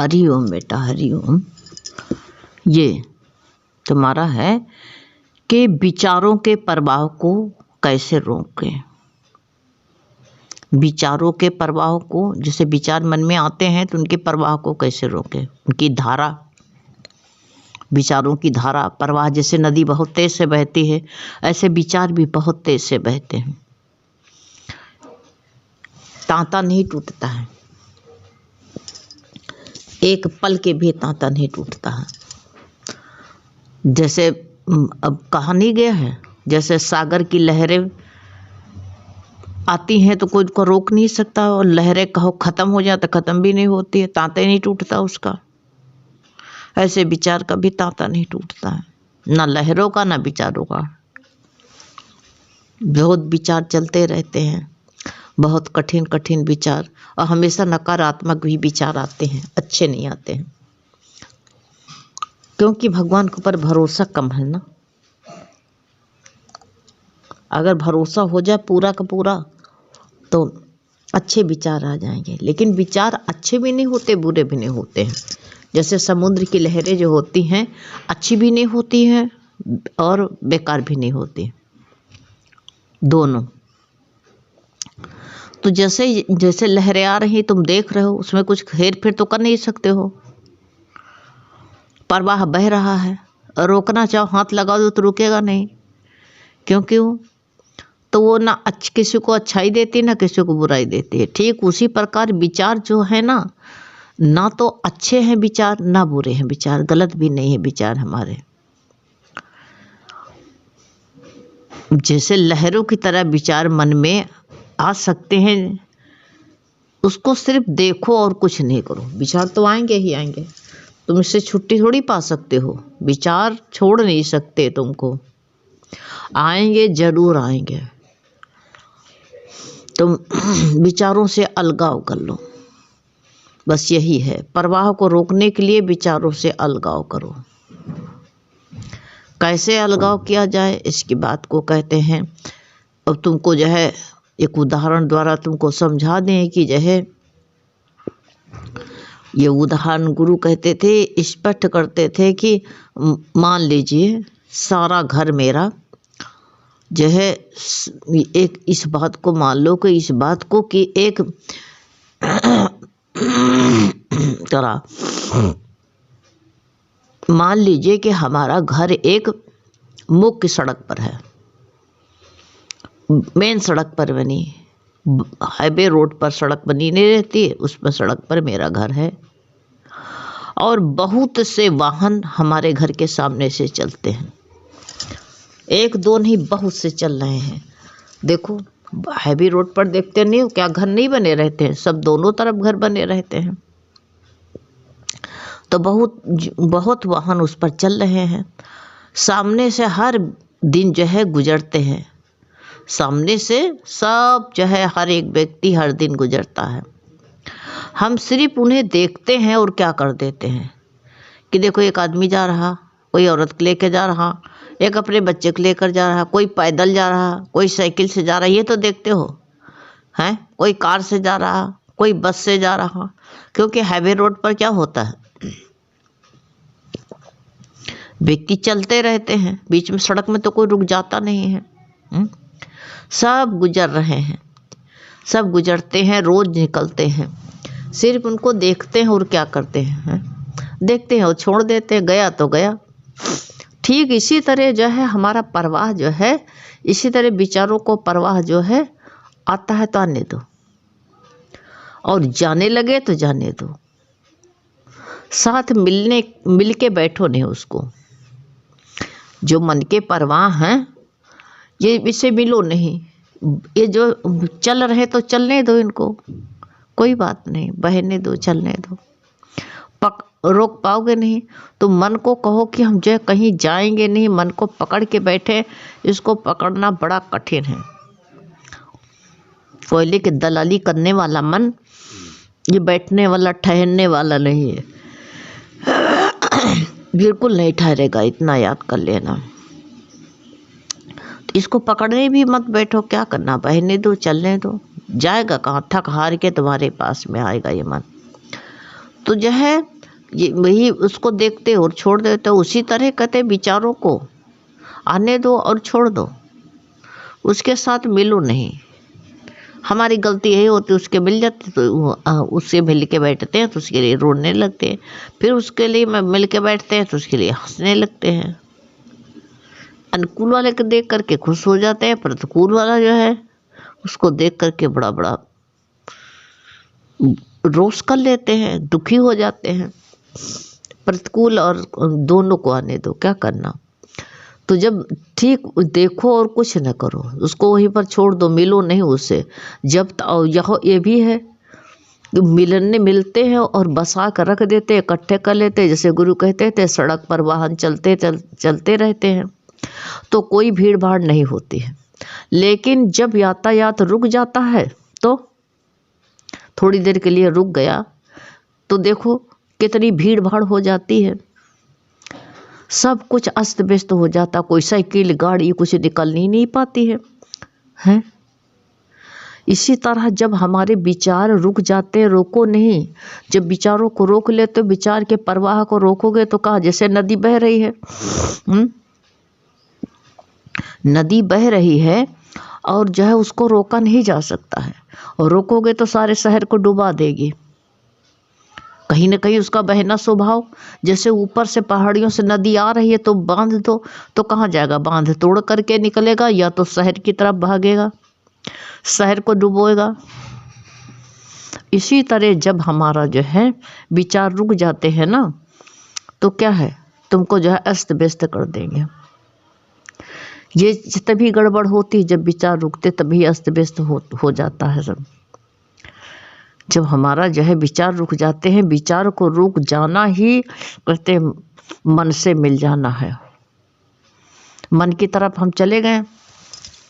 हरि ओम बेटा, हरि ओम। ये तुम्हारा है कि विचारों के प्रवाह को कैसे रोकें। विचारों के प्रवाह को, जैसे विचार मन में आते हैं तो उनके प्रवाह को कैसे रोकें। उनकी धारा, विचारों की धारा प्रवाह, जैसे नदी बहुत तेज से बहती है ऐसे विचार भी बहुत तेज से बहते हैं। तांता नहीं टूटता है, एक पल के भी तांता नहीं टूटता है। जैसे अब कहा नहीं गया है, जैसे सागर की लहरें आती हैं तो कोई को रोक नहीं सकता, और लहरें कहो ख़त्म हो जाए तो ख़त्म भी नहीं होती है, तांता ही नहीं टूटता उसका। ऐसे विचार का भी तांता नहीं टूटता है, ना लहरों का ना विचारों का। बहुत विचार चलते रहते हैं, बहुत कठिन कठिन विचार, और हमेशा नकारात्मक भी विचार आते हैं, अच्छे नहीं आते हैं, क्योंकि भगवान के ऊपर भरोसा कम है ना। अगर भरोसा हो जाए पूरा का पूरा तो अच्छे विचार आ जाएंगे। लेकिन विचार अच्छे भी नहीं होते, बुरे भी नहीं होते हैं। जैसे समुद्र की लहरें जो होती हैं अच्छी भी नहीं होती हैं और बेकार भी नहीं होती, दोनों। तो जैसे जैसे लहरें आ रही तुम देख रहे हो, उसमें कुछ हेर फेर तो कर नहीं सकते हो। प्रवाह बह रहा है, रोकना चाहो हाथ लगा दो तो रुकेगा नहीं। क्यों? तो वो ना किसी को अच्छाई देती ना किसी को बुराई देती है। ठीक उसी प्रकार विचार जो है ना तो अच्छे हैं विचार ना बुरे हैं विचार, गलत भी नहीं है विचार हमारे। जैसे लहरों की तरह विचार मन में आ सकते हैं, उसको सिर्फ देखो और कुछ नहीं करो। विचार तो आएंगे ही आएंगे, तुम इससे छुट्टी थोड़ी पा सकते हो। विचार छोड़ नहीं सकते, तुमको आएंगे, जरूर आएंगे। तुम विचारों से अलगाव कर लो, बस यही है। प्रवाह को रोकने के लिए विचारों से अलगाव करो। कैसे अलगाव किया जाए इसकी बात को कहते हैं। अब तुमको जो है एक उदाहरण द्वारा तुमको समझा दें कि जो है ये उदाहरण गुरु कहते थे, स्पष्ट करते थे कि मान लीजिए सारा घर मेरा जो है, एक इस बात को मान लो कि इस बात को कि एक तरह मान लीजिए कि हमारा घर एक मुख्य सड़क पर है, मेन सड़क पर बनी, हाईवे रोड पर सड़क बनी नहीं रहती है, उस पर सड़क पर मेरा घर है और बहुत से वाहन हमारे घर के सामने से चलते हैं। एक दो नहीं, बहुत से चल रहे हैं। देखो हाईवे रोड पर देखते नहीं हो क्या घर नहीं बने रहते हैं, सब दोनों तरफ घर बने रहते हैं। तो बहुत वाहन उस पर चल रहे हैं। सामने से हर दिन जो है गुजरते हैं, सामने से सब जो है हर एक व्यक्ति हर दिन गुजरता है। हम सिर्फ उन्हें देखते हैं और क्या कर देते हैं कि देखो एक आदमी जा रहा, कोई औरत लेके जा रहा, एक अपने बच्चे को लेकर जा रहा, कोई पैदल जा रहा, कोई साइकिल से जा रहा, ये तो देखते हो हैं। कोई कार से जा रहा, कोई बस से जा रहा। क्योंकि हाईवे रोड पर क्या होता है, व्यक्ति चलते रहते हैं, बीच में सड़क में तो कोई रुक जाता नहीं है। सब गुजर रहे हैं, सब गुजरते हैं, रोज निकलते हैं, सिर्फ उनको देखते हैं और क्या करते हैं, देखते हैं और छोड़ देते हैं, गया तो गया। ठीक इसी तरह जो है हमारा प्रवाह जो है, इसी तरह विचारों को प्रवाह जो है आता है तो आने दो, और जाने लगे तो जाने दो। साथ मिल के बैठो नहीं उसको। जो मन के प्रवाह हैं ये इससे मिलो नहीं, ये जो चल रहे तो चलने दो इनको, कोई बात नहीं, बहने दो, चलने दो। रोक पाओगे नहीं तो मन को कहो कि हम जो कहीं जाएंगे नहीं, मन को पकड़ के बैठे, इसको पकड़ना बड़ा कठिन है। कोयले की दलाली करने वाला मन ये बैठने वाला ठहरने वाला नहीं है, बिल्कुल नहीं ठहरेगा, इतना याद कर लेना। इसको पकड़ने भी मत बैठो, क्या करना, बहने दो, चलने दो। जाएगा कहाँ, थक हार के तुम्हारे पास में आएगा ये मन। तो जो है ये वही उसको देखते हो और छोड़ देते हो। उसी तरह कहते विचारों को आने दो और छोड़ दो, उसके साथ मिलो नहीं। हमारी गलती यही होती, उसके मिल जाती तो उससे मिल के बैठते हैं तो उसके लिए रोने लगते हैं, फिर उसके लिए मिल के बैठते हैं तो उसके लिए हंसने लगते हैं। अनुकूल वाले को देख करके खुश हो जाते हैं, प्रतिकूल वाला जो है उसको देख करके बड़ा बड़ा रोष कर लेते हैं, दुखी हो जाते हैं। प्रतिकूल और दोनों को आने दो, क्या करना। तो जब ठीक देखो और कुछ न करो, उसको वहीं पर छोड़ दो, मिलो नहीं उससे। जब यह ये भी है मिलते हैं और बसा कर रख देते, इकट्ठे कर लेते हैं। जैसे गुरु कहते थे सड़क पर वाहन चलते रहते हैं तो कोई भीड़ भाड़ नहीं होती है, लेकिन जब यातायात रुक जाता है तो थोड़ी देर के लिए रुक गया तो देखो कितनी भीड़ भाड़ हो जाती है, सब कुछ अस्त व्यस्त हो जाता। कोई साइकिल गाड़ी कुछ निकल नहीं पाती है। इसी तरह जब हमारे विचार रुक जाते, रोको नहीं। जब विचारों को रोक ले तो विचार के प्रवाह को रोकोगे तो कहा जैसे नदी बह रही है। नदी बह रही है और जो है उसको रोका नहीं जा सकता है, और रोकोगे तो सारे शहर को डुबा देगी। कहीं न कहीं उसका बहना स्वभाव, जैसे ऊपर से पहाड़ियों से नदी आ रही है तो बांध दो तो कहाँ जाएगा, बांध तोड़ करके निकलेगा या तो शहर की तरफ भागेगा, शहर को डुबोएगा। इसी तरह जब हमारा जो है विचार रुक जाते हैं ना तो क्या है, तुमको जो है अस्त व्यस्त कर देंगे। ये तभी गड़बड़ होती है जब विचार रुकते, तभी अस्त व्यस्त हो जाता है सब। जब हमारा जो है विचार रुक जाते हैं, विचार को रुक जाना ही कहते मन से मिल जाना है। मन की तरफ हम चले गए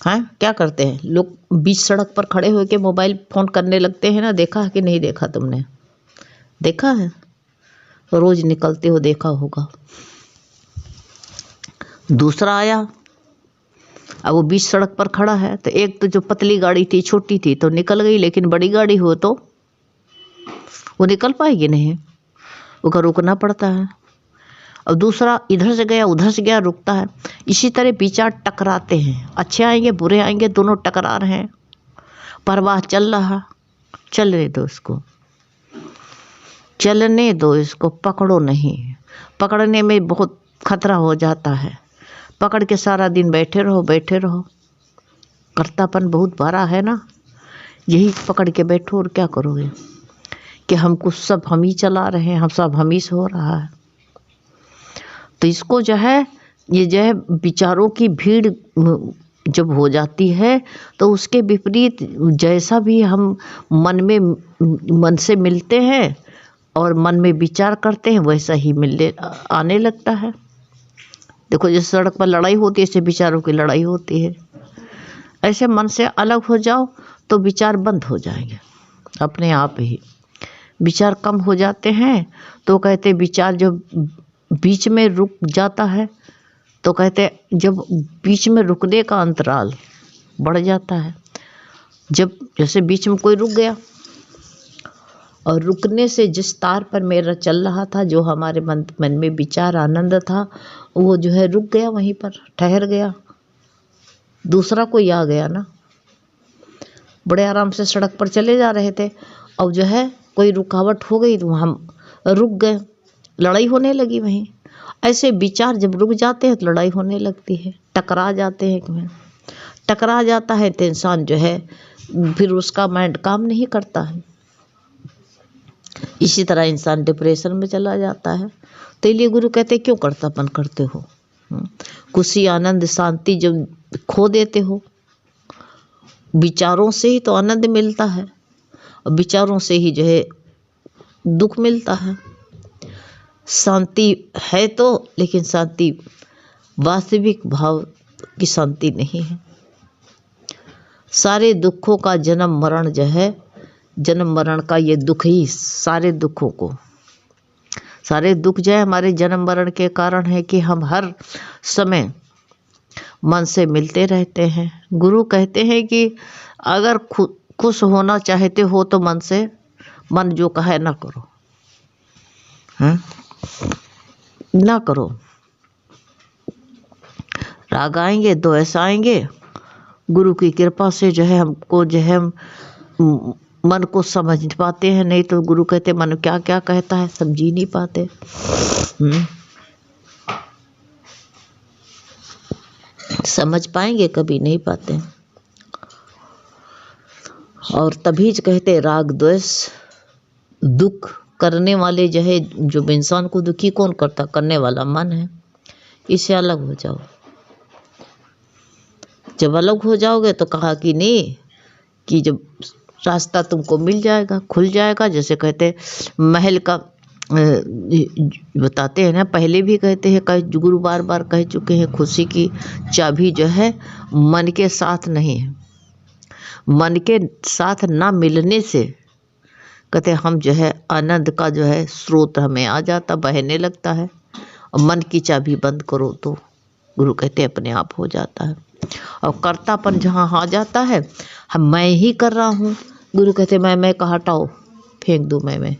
हैं, क्या करते हैं लोग, बीच सड़क पर खड़े होकर मोबाइल फ़ोन करने लगते हैं ना। देखा है कि नहीं देखा, तुमने देखा है, रोज निकलते हो देखा होगा। दूसरा आया, अब वो बीच सड़क पर खड़ा है तो एक तो जो पतली गाड़ी थी छोटी थी तो निकल गई, लेकिन बड़ी गाड़ी हो तो वो निकल पाएगी नहीं, उसका रुकना पड़ता है। और दूसरा इधर से गया उधर से गया, रुकता है। इसी तरह विचार टकराते हैं, अच्छे आएंगे बुरे आएंगे, दोनों टकरा रहे हैं। प्रवाह चल रहा, चलने दो इसको, चलने दो इसको, पकड़ो नहीं। पकड़ने में बहुत खतरा हो जाता है, पकड़ के सारा दिन बैठे रहो। कर्तापन बहुत बड़ा है ना, यही पकड़ के बैठो और क्या करोगे कि हमको सब हम ही चला रहे हैं, हम सब हम ही से हो रहा है। तो इसको जो है ये जो है विचारों की भीड़ जब हो जाती है तो उसके विपरीत जैसा भी हम मन से मिलते हैं और मन में विचार करते हैं वैसा ही मिलने आने लगता है। देखो जैसे सड़क पर लड़ाई होती है, ऐसे विचारों की लड़ाई होती है। ऐसे मन से अलग हो जाओ तो विचार बंद हो जाएंगे अपने आप ही। विचार कम हो जाते हैं तो कहते विचार जब बीच में रुक जाता है तो कहते जब बीच में रुकने का अंतराल बढ़ जाता है। जब जैसे बीच में कोई रुक गया और रुकने से जिस तार पर मेरा चल रहा था, जो हमारे मन में विचार आनंद था, वो जो है रुक गया, वहीं पर ठहर गया। दूसरा कोई आ गया ना, बड़े आराम से सड़क पर चले जा रहे थे, अब जो है कोई रुकावट हो गई तो हम रुक गए, लड़ाई होने लगी वहीं। ऐसे विचार जब रुक जाते हैं तो लड़ाई होने लगती है, टकरा जाते हैं। टकरा जाता है तो इंसान जो है फिर उसका माइंड काम नहीं करता है। इसी तरह इंसान डिप्रेशन में चला जाता है। तो इसलिए गुरु कहते क्यों कर्तापन करते हो, खुशी आनंद शांति जब खो देते हो। विचारों से ही तो आनंद मिलता है और विचारों से ही जो है दुख मिलता है। शांति है तो, लेकिन शांति वास्तविक भाव की शांति नहीं है। सारे दुखों का जन्म मरण जो है, जन्म मरण का ये दुख ही सारे दुखों को, सारे दुख जो है हमारे जन्म मरण के कारण है कि हम हर समय मन से मिलते रहते हैं। गुरु कहते हैं कि अगर खुश होना चाहते हो तो मन जो कहे ना करो। हैं, ना करो। राग आएंगे, द्वेष आएंगे, गुरु की कृपा से जो है हमको जो है मन को समझ पाते हैं, नहीं तो गुरु कहते मन क्या क्या कहता है समझ ही नहीं पाते। समझ पाएंगे कभी नहीं पाते। और तभी कहते राग द्वेष दुख करने वाले जो है, जो इंसान को दुखी कौन करता, करने वाला मन है। इससे अलग हो जाओ। जब अलग हो जाओगे तो कहा कि नहीं, कि जब रास्ता तुमको मिल जाएगा, खुल जाएगा। जैसे कहते महल का बताते हैं ना, पहले भी कहते हैं, कई गुरु बार बार कह चुके हैं, खुशी की चाबी जो है मन के साथ नहीं है। मन के साथ ना मिलने से कहते हम जो है आनंद का जो है स्रोत हमें आ जाता, बहने लगता है। और मन की चाबी बंद करो तो गुरु कहते अपने आप हो जाता है। और कर्तापन जहाँ आ जाता है, हम मैं ही कर रहा हूँ, गुरु कहते मैं का हटाओ, फेंक दो मैं,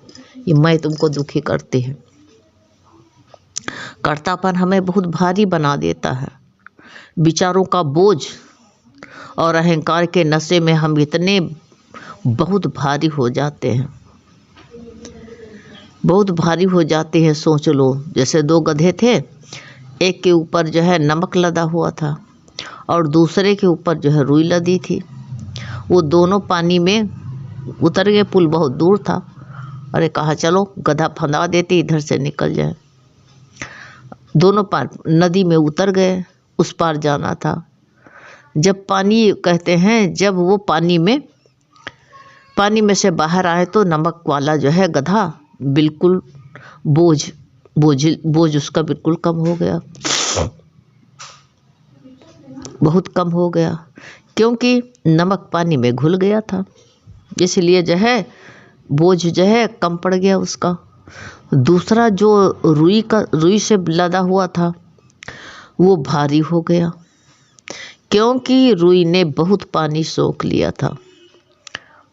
ये मैं तुमको दुखी करती है। कर्तापन हमें बहुत भारी बना देता है। विचारों का बोझ और अहंकार के नशे में हम इतने बहुत भारी हो जाते हैं, बहुत भारी हो जाते हैं। सोच लो, जैसे दो गधे थे, एक के ऊपर जो है नमक लदा हुआ था और दूसरे के ऊपर जो है रुई लदी थी। वो दोनों पानी में उतर गए, पुल बहुत दूर था। अरे कहा चलो गधा फंदा देते, इधर से निकल जाए। दोनों पार नदी में उतर गए, उस पार जाना था। जब पानी कहते हैं, जब वो पानी में से बाहर आए तो नमक वाला जो है गधा बिल्कुल बोझ उसका बिल्कुल कम हो गया, बहुत कम हो गया, क्योंकि नमक पानी में घुल गया था। इसलिए जो है बोझ जो है कम पड़ गया उसका। दूसरा जो रुई से लदा हुआ था वो भारी हो गया, क्योंकि रुई ने बहुत पानी सोख लिया था।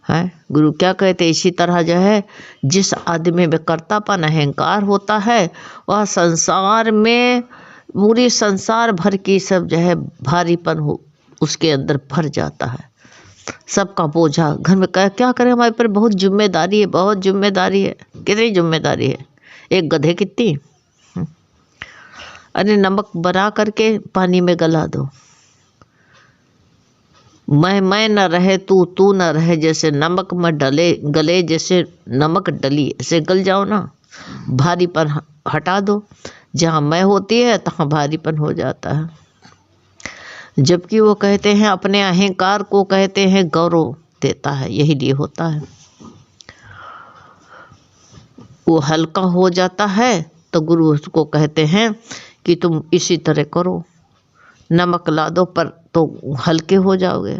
है गुरु क्या कहते, इसी तरह जो है जिस आदमी में कर्तापन अहंकार होता है, वह संसार में पूरी संसार भर की सब जो है भारीपन हो उसके अंदर भर जाता है। सबका बोझा घर में क्या करें, हमारे पर बहुत जिम्मेदारी है, बहुत जिम्मेदारी है। कितनी जिम्मेदारी है, एक गधे कितनी। अरे नमक बना करके पानी में गला दो। मैं न रहे तू न रहे, जैसे नमक में गले जैसे नमक डली ऐसे गल जाओ ना। भारीपन हटा दो, जहाँ मैं होती है तहाँ भारीपन हो जाता है। जबकि वो कहते हैं अपने अहंकार को कहते हैं गौरव देता है, यही लिए होता है। वो हल्का हो जाता है तो गुरु उसको कहते हैं कि तुम इसी तरह करो, नमक ला दो पर तो हल्के हो जाओगे।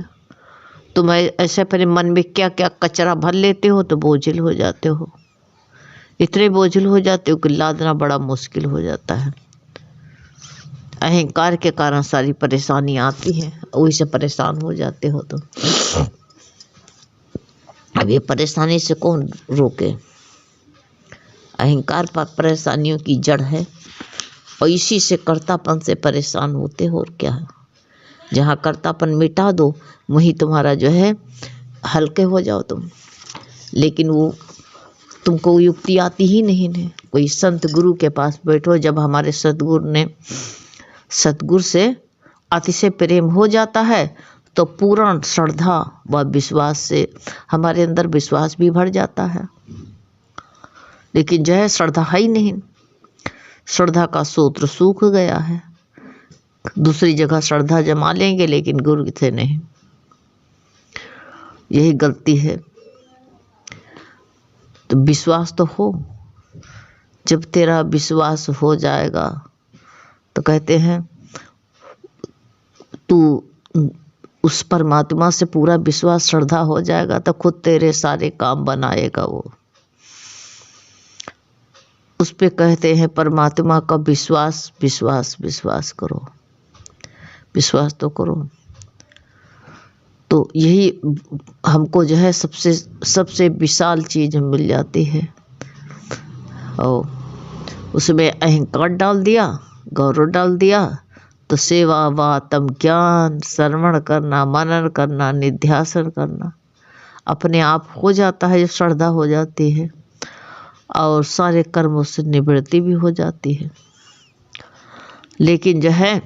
तुम ऐसे अपने मन में क्या क्या कचरा भर लेते हो तो बोझिल हो जाते हो, इतने बोझिल हो जाते हो कि लादना बड़ा मुश्किल हो जाता है। अहंकार के कारण सारी परेशानी आती है, वही से परेशान हो जाते हो। तो अब ये परेशानी से कौन रोके, अहंकार पर परेशानियों की जड़ है, और इसी से कर्तापन से परेशान होते हो। और क्या है, जहाँ कर्तापन मिटा दो वहीं तुम्हारा जो है हल्के हो जाओ तुम। लेकिन वो तुमको युक्ति आती ही नहीं है। कोई संत गुरु के पास बैठो, जब हमारे सतगुरु से अतिशय प्रेम हो जाता है तो पूर्ण श्रद्धा व विश्वास से हमारे अंदर विश्वास भी भर जाता है। लेकिन जो है श्रद्धा है ही नहीं, श्रद्धा का सूत्र सूख गया है। दूसरी जगह श्रद्धा जमा लेंगे लेकिन गुरु से नहीं, यही गलती है। तो विश्वास तो हो, जब तेरा विश्वास हो जाएगा तो कहते हैं तू उस परमात्मा से पूरा विश्वास श्रद्धा हो जाएगा तो खुद तेरे सारे काम बनाएगा वो। उस पे कहते हैं परमात्मा का विश्वास विश्वास विश्वास करो, विश्वास तो करो। तो यही हमको जो है सबसे विशाल चीज़ मिल जाती है। और उसमें अहंकार डाल दिया, गौरव डाल दिया, तो सेवा वातम ज्ञान श्रवण करना, मनन करना, निध्यासन करना अपने आप हो जाता है। जो श्रद्धा हो जाती है और सारे कर्मों से निवृत्ति भी हो जाती है। लेकिन जो है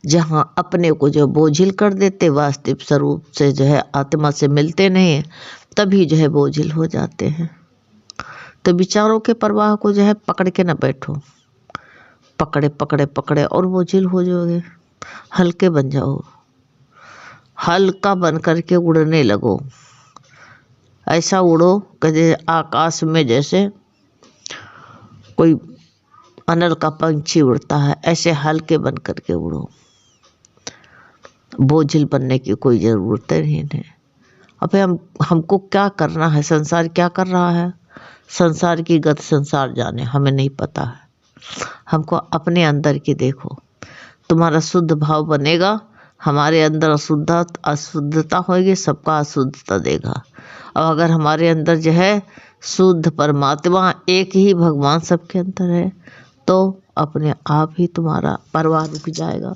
जहाँ अपने को जो बोझिल कर देते, वास्तविक स्वरूप से जो है आत्मा से मिलते नहीं है, तभी जो है बोझिल हो जाते हैं। तो विचारों के प्रवाह को जो है पकड़ के न बैठो, पकड़े पकड़े पकड़े और बोझिल हो जाओगे। हल्के बन जाओ, हल्का बन करके उड़ने लगो। ऐसा उड़ो कि आकाश में जैसे कोई अनल का पंछी उड़ता है, ऐसे हल्के बन करके उड़ो। बोझिल बनने की कोई ज़रूरत नहीं है। अब हमको क्या करना है, संसार क्या कर रहा है, संसार की गति संसार जाने, हमें नहीं पता है। हमको अपने अंदर की देखो। तुम्हारा शुद्ध भाव बनेगा, हमारे अंदर अशुद्धता होगी, सबका अशुद्धता देगा। और अगर हमारे अंदर जो है शुद्ध परमात्मा, एक ही भगवान सबके अंदर है, तो अपने आप ही तुम्हारा परवाह रुक जाएगा।